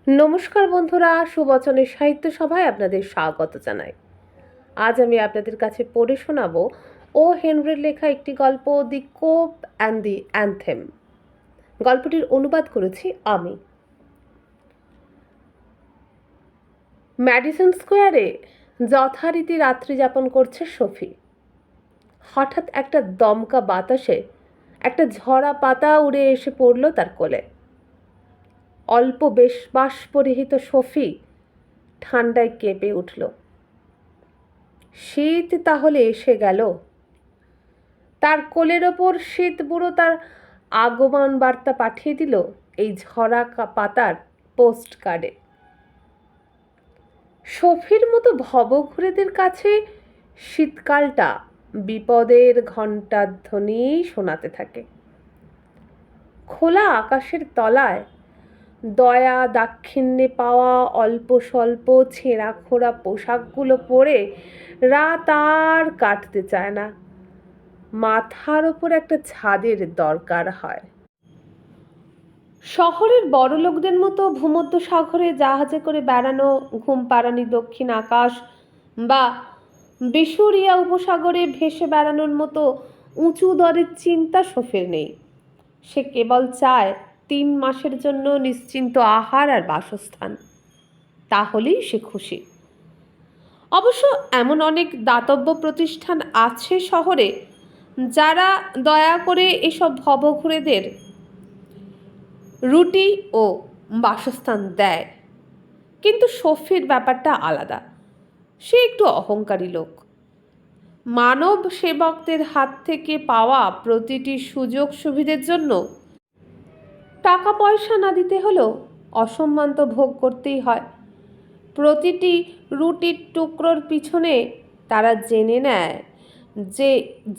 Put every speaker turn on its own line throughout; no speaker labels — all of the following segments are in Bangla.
নমস্কার বন্ধুরা, সুবচনের সাহিত্য সভায় আপনাদের স্বাগত জানাই। আজ আমি আপনাদের কাছে পড়ে শোনাবো ও হেনরির লেখা একটি গল্প, দি কোপ অ্যান্ড দি অ্যানথেম। গল্পটির অনুবাদ করেছি আমি। ম্যাডিসন স্কোয়ারে যথারীতি রাত্রি যাপন করছে সফি। হঠাৎ একটা দমকা বাতাসে একটা ঝরা পাতা উড়ে এসে পড়ল তার কোলে। অল্প বেশ বাষ্পরহিত সফি ঠান্ডায় কেঁপে উঠল। শীত তাহলে এসে গেল। তার কোলের ওপর শীত বুড়ো তার আগমন বার্তা পাঠিয়ে দিল এই ঝরা পাতার পোস্ট কার্ডে। সফির মতো ভবঘুরেদের কাছে শীতকালটা বিপদের ঘণ্টাধ্বনি শোনাতে থাকে। খোলা আকাশের তলায় দয়া দাক্ষিণ্যে পাওয়া অল্প স্বল্প ছেঁড়া খোঁড়া পোশাকগুলো পরে রাত আর কাটতে চায় না। মাথার ওপর একটা ছাদের দরকার হয়। শহরের বড়লোকদের মতো ভূমধ্য সাগরে জাহাজে করে বেড়ানো, ঘুম পাড়ানি দক্ষিণ আকাশ বা বিশুরিয়া উপসাগরে ভেসে বেড়ানোর মতো উঁচু দরের চিন্তা সফির নেই। সে কেবল চায় 3 মাসের জন্য নিশ্চিন্ত আহার আর বাসস্থান। তাহলেই সে খুশি। অবশ্য এমন অনেক দাতব্য প্রতিষ্ঠান আছে শহরে যারা দয়া করে এসব ভবঘুরেদের রুটি ও বাসস্থান দেয়, কিন্তু সফির ব্যাপারটা আলাদা। সে একটু অহংকারী লোক। মানব সেবকদের হাত থেকে পাওয়া প্রতিটি সুযোগ সুবিধের জন্য টাকা পয়সা না দিতে হলেও অসম্মান তো ভোগ করতেই হয়। প্রতিটি রুটির টুকরোর পিছনে তারা জেনে নেয় যে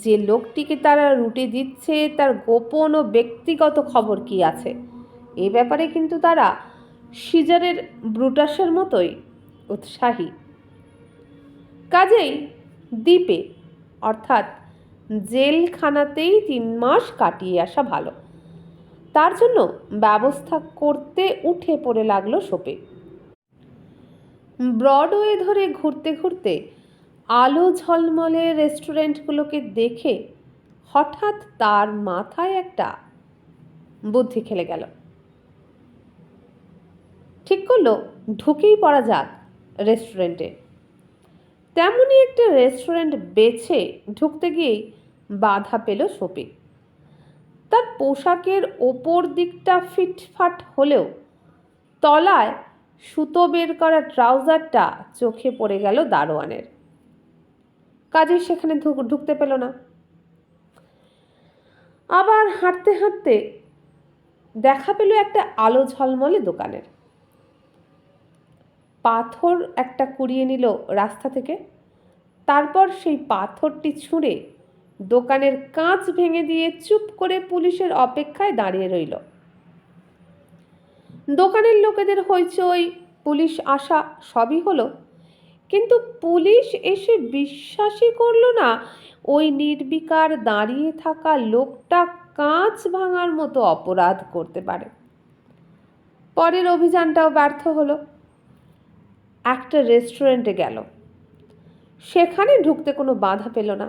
যে লোকটিকে তারা রুটি দিচ্ছে তার গোপন ও ব্যক্তিগত খবর কি আছে। এ ব্যাপারে কিন্তু তারা সিজারের ব্রুটাসের মতোই উৎসাহী। কাজেই দ্বীপে অর্থাৎ জেলখানাতেই 3 মাস কাটিয়ে আসা ভালো। তার জন্য ব্যবস্থা করতে উঠে পড়ে লাগলো সপে। ব্রডওয়ে ধরে ঘুরতে ঘুরতে আলো ঝলমলে রেস্টুরেন্টগুলোকে দেখে হঠাৎ তার মাথায় একটা বুদ্ধি খেলে গেল। ঠিক করলো ঢুকেই পড়া যাক রেস্টুরেন্টে। তেমনই একটা রেস্টুরেন্ট বেছে ঢুকতে গিয়েই বাধা পেল সপি। তার পোশাকের ওপর দিকটা ফিটফাট হলেও তলায় সুতো বের করা ট্রাউজারটা চোখে পড়ে গেল দারোয়ানের। কাজেই সেখানে ঢুকতে পেল না। আবার হাঁটতে হাঁটতে দেখা পেল একটা আলো ঝলমলে দোকানের। পাথর একটা কুড়িয়ে নিল রাস্তা থেকে। তারপর সেই পাথরটি ছুঁড়ে দোকানের কাঁচ ভেঙে দিয়ে চুপ করে পুলিশের অপেক্ষায় দাঁড়িয়ে রইল। দোকানের লোকেদের হইচই, পুলিশ আসা সবই হলো, কিন্তু পুলিশ এসে বিশ্বাসই করল না ওই নির্বিকার দাঁড়িয়ে থাকা লোকটা কাঁচ ভাঙার মতো অপরাধ করতে পারে। পরের অভিযানটাও ব্যর্থ হলো। একটা রেস্টুরেন্টে গেল। সেখানে ঢুকতে কোনো বাধা পেল না।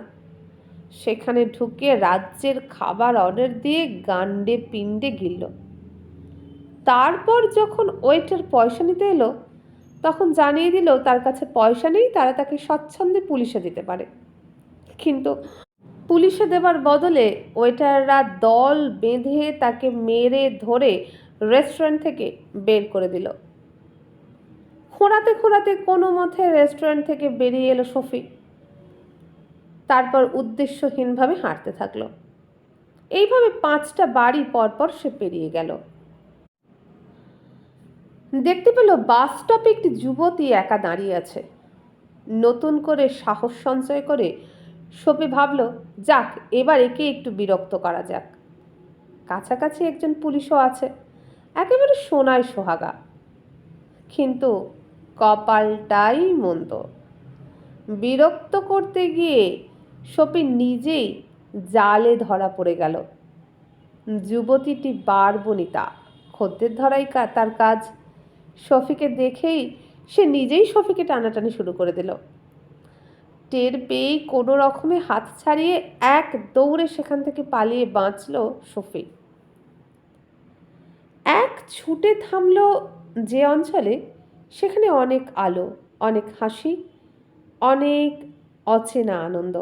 সেখানে ঢুকে রাজ্যের খাবার অর্ডার দিয়ে গান্ডে পিণ্ডে গিলল। তারপর যখন ওয়েটার পয়সা নিতে এলো তখন জানিয়ে দিল তার কাছে পয়সা নেই, তারা তাকে স্বচ্ছন্দে পুলিশে দিতে পারে। কিন্তু পুলিশে দেবার বদলে ওয়েটাররা দল বেঁধে তাকে মেরে ধরে রেস্টুরেন্ট থেকে বের করে দিল। খোঁড়াতে খোঁড়াতে কোনো মতে রেস্টুরেন্ট থেকে বেরিয়ে এলো সফি। তারপর উদ্দেশ্যহীনভাবে হাঁটতে থাকলো। এইভাবে 5টা বাড়ি পরপর সে পেরিয়ে গেল। দেখতে পেল বাস স্টপে একটি যুবতী একা দাঁড়িয়ে আছে। নতুন করে সাহস সঞ্চয় করে সপি ভাবল, যাক, এবার একে একটু বিরক্ত করা যাক। কাছাকাছি একজন পুলিশও আছে, একেবারে সোনায় সোহাগা। কিন্তু কপালটাই মন্দ। বিরক্ত করতে গিয়ে সপি নিজেই জালে ধরা পড়ে গেল। যুবতীটি বারবনিতা, খদ্দের ধরাই তার কাজ। শফিকে দেখেই সে নিজেই শফিকে টানাটানি শুরু করে দিল। টের পেয়েই কোনো রকমে হাত ছাড়িয়ে এক দৌড়ে সেখান থেকে পালিয়ে বাঁচল শফি। এক ছুটে থামল যে অঞ্চলে, সেখানে অনেক আলো, অনেক হাসি, অনেক অচেনা আনন্দ।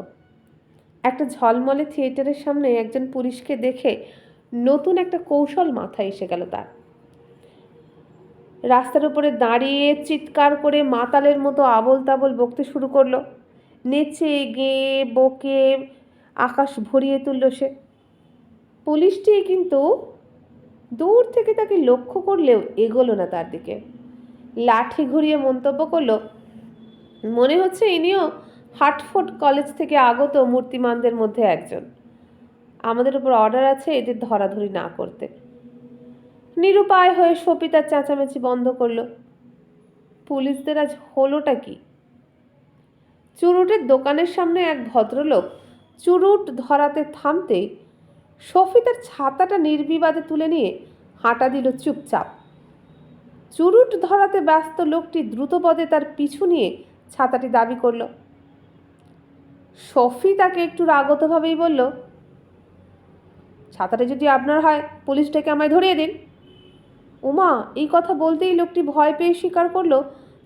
একটা ঝলমলে থিয়েটারের সামনে একজন পুলিশকে দেখে নতুন একটা কৌশল মাথায় এসে গেল তার। রাস্তার উপরে দাঁড়িয়ে চিৎকার করে মাতালের মতো আবোল তাবোল বকতে শুরু করলো। নেচে গেয়ে বকে আকাশ ভরিয়ে তুলল সে। পুলিশটি কিন্তু দূর থেকে তাকে লক্ষ্য করলেও এগোলো না তার দিকে। লাঠি ঘুরিয়ে মন্তব্য করলো, মনে হচ্ছে ইনিও হার্টফোর্ড কলেজ থেকে আগত মূর্তিমানদের মধ্যে একজন। আমাদের উপর অর্ডার আছে এদের ধরাধরি না করতে। নিরুপায় হয়ে শফি তার চেঁচামেচি বন্ধ করলো। পুলিশদের আজ হলোটা কি? চুরুটের দোকানের সামনে এক ভদ্রলোক চুরুট ধরাতে থামতেই শফি তার ছাতাটা নির্বিবাদে তুলে নিয়ে হাঁটা দিল চুপচাপ। চুরুট ধরাতে ব্যস্ত লোকটি দ্রুতপদে তার পিছু নিয়ে ছাতাটি দাবি করল। শফি তাকে একটু রাগতভাবেই বলল, ছাতাটা যদি আপনার হয় পুলিশ ডেকে আমায় ধরিয়ে দিন। উমা এই কথা বলতেই লোকটি ভয় পেয়ে স্বীকার করলো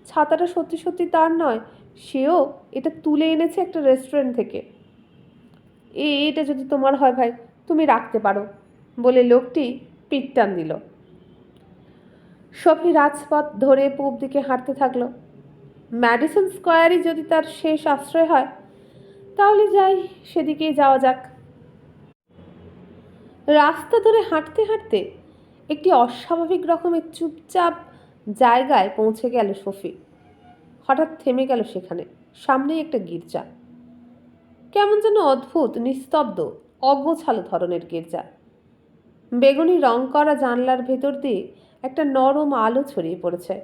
ছাতাটা সত্যি সত্যি তার নয়, সেও এটা তুলে এনেছে একটা রেস্টুরেন্ট থেকে। এটা যদি তোমার হয় ভাই তুমি রাখতে পারো, বলে লোকটি পিঠ টান দিল। শফি রাজপথ ধরে পূব দিকে হাঁটতে থাকলো। ম্যাডিসন স্কোয়ারই যদি তার শেষ আশ্রয় হয় তাহলে যাই, সেদিকেই যাওয়া যাক। রাস্তা ধরে হাঁটতে হাঁটতে একটি অস্বাভাবিক রকমের চুপচাপ জায়গায় পৌঁছে গেল শফি। হঠাৎ থেমে গেল সেখানে। সামনেই একটা গির্জা, কেমন যেন অদ্ভুত নিস্তব্ধ অগোছালো ধরনের গির্জা। বেগুনি রং করা জানলার ভেতর দিয়ে একটা নরম আলো ছড়িয়ে পড়েছে।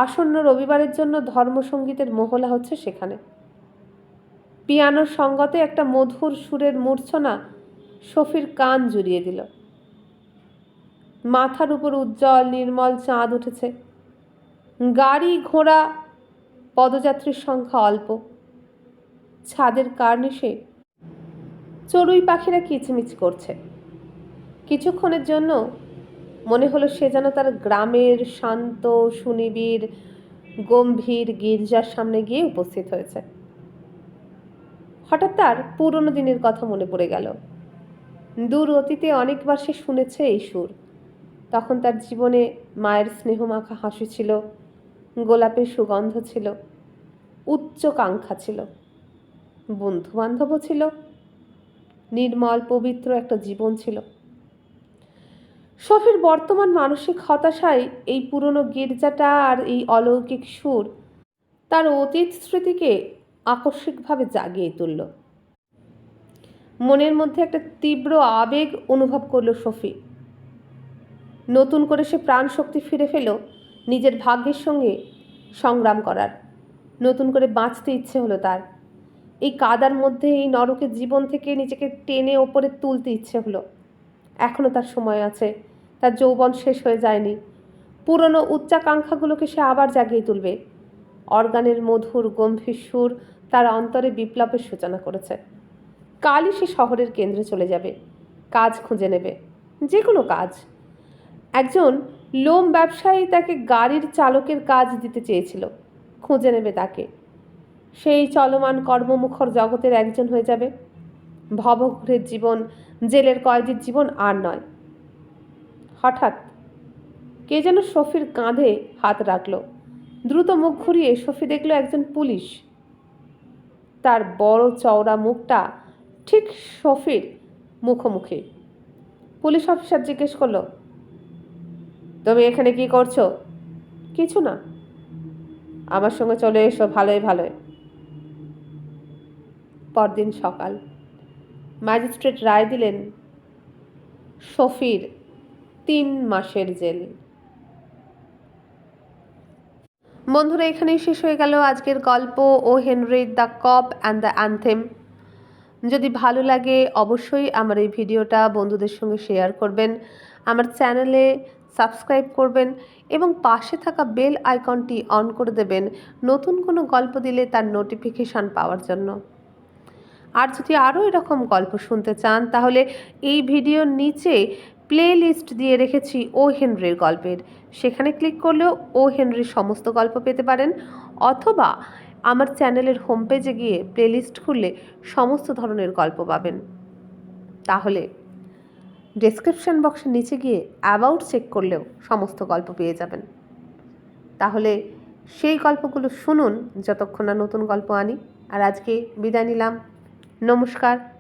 আসন্ন রবিবারের জন্য ধর্মসঙ্গীতের মহলা হচ্ছে সেখানে। পিয়ানোর সঙ্গতে একটা মধুর সুরের মূর্ছনা শফির কান জুড়িয়ে দিল। মাথার উপর উজ্জ্বল নির্মল চাঁদ উঠেছে। গাড়ি ঘোড়া পদযাত্রীর সংখ্যা অল্প। ছাদের কার্নিশে চড়ুই পাখিরা কিচমিচ করছে। কিছুক্ষণের জন্য মনে হলো সে যেন তার গ্রামের শান্ত সুনিবিড় গম্ভীর গির্জার সামনে গিয়ে উপস্থিত হয়েছে। হঠাৎ তার পুরনো দিনের কথা মনে পড়ে গেল। দূর অতীতে অনেকবার সে শুনেছে এই সুর। তখন তার জীবনে মায়ের স্নেহমাখা হাসি ছিল, গোলাপের সুগন্ধ ছিল, উচ্চাকাঙ্ক্ষা ছিল, বন্ধু বান্ধবও ছিল, নির্মল পবিত্র একটা জীবন ছিল। শফির বর্তমান মানসিক হতাশায় এই পুরনো গির্জাটা আর এই অলৌকিক সুর তার অতীত স্মৃতিকে আকস্মিকভাবে জাগিয়ে তুলল। মনের মধ্যে একটা তীব্র আবেগ অনুভব করল শফি। নতুন করে সে প্রাণ শক্তি ফিরে পেল নিজের ভাগ্যের সঙ্গে সংগ্রাম করার। নতুন করে বাঁচতে ইচ্ছে হলো তার। এই কাদার মধ্যে এই নরকের জীবন থেকে নিজেকে টেনে ওপরে তুলতে ইচ্ছে হলো। এখনও তার সময় আছে, তার যৌবন শেষ হয়ে যায়নি। পুরনো উচ্চাকাঙ্ক্ষাগুলোকে সে আবার জাগিয়ে তুলবে। অর্গানের মধুর গম্ভীর সুর তার অন্তরে বিপ্লবের সূচনা করেছে। কালই সে শহরের কেন্দ্রে চলে যাবে, কাজ খুঁজে নেবে, যে কোনো কাজ। একজন লোম ব্যবসায়ী তাকে গাড়ির চালকের কাজ দিতে চেয়েছিল, খুঁজে নেবে তাকে। সেই চলমান কর্মমুখর জগতের একজন হয়ে যাবে। ভবঘুরের জীবন, জেলের কয়েদির জীবন আর নয়। হঠাৎ কে যেন শফির কাঁধে হাত রাখল। দ্রুত মুখ ঘুরিয়ে শফি দেখল একজন পুলিশ। তার বড় চওড়া মুখটা ঠিক শফির মুখোমুখি। পুলিশ অফিসার জিজ্ঞেস করলো, তুমি এখানে কি করছো? কিছু না, আমার সঙ্গে চলে এসো, ভালোই ভালোই। পরদিন সকাল ম্যাজিস্ট্রেট রায় দিলেন শফির 3 মাসের জেল। বন্ধুরা, এখানেই শেষ হয়ে গেল আজকের গল্প O Henry the cop and the anthem. যদি ভালো লাগে অবশ্যই আমার এই ভিডিওটা বন্ধুদের সঙ্গে শেয়ার করবেন। আমার চ্যানেলে সাবস্ক্রাইব করবেন এবং পাশে থাকা বেল আইকনটি অন করে দেবেন নতুন কোনো গল্প দিলে তার নোটিফিকেশান পাওয়ার জন্য। আর যদি আরও এরকম গল্প শুনতে চান তাহলে এই ভিডিওর নিচে প্লে লিস্ট দিয়ে রেখেছি ও হেনরির গল্পের, সেখানে ক্লিক করলেও ও হেনরির সমস্ত গল্প পেতে পারেন, অথবা আমার চ্যানেলের হোম পেজে গিয়ে প্লে লিস্ট খুললে সমস্ত ধরনের গল্প পাবেন। তাহলে ডেসক্রিপশন বক্সের নিচে গিয়ে অ্যাবাউট চেক করলেও সমস্ত গল্প পেয়ে যাবেন। তাহলে সেই গল্পগুলো শুনুন যতক্ষণ না নতুন গল্প আনি। আর আজকে বিদায় নিলাম। নমস্কার।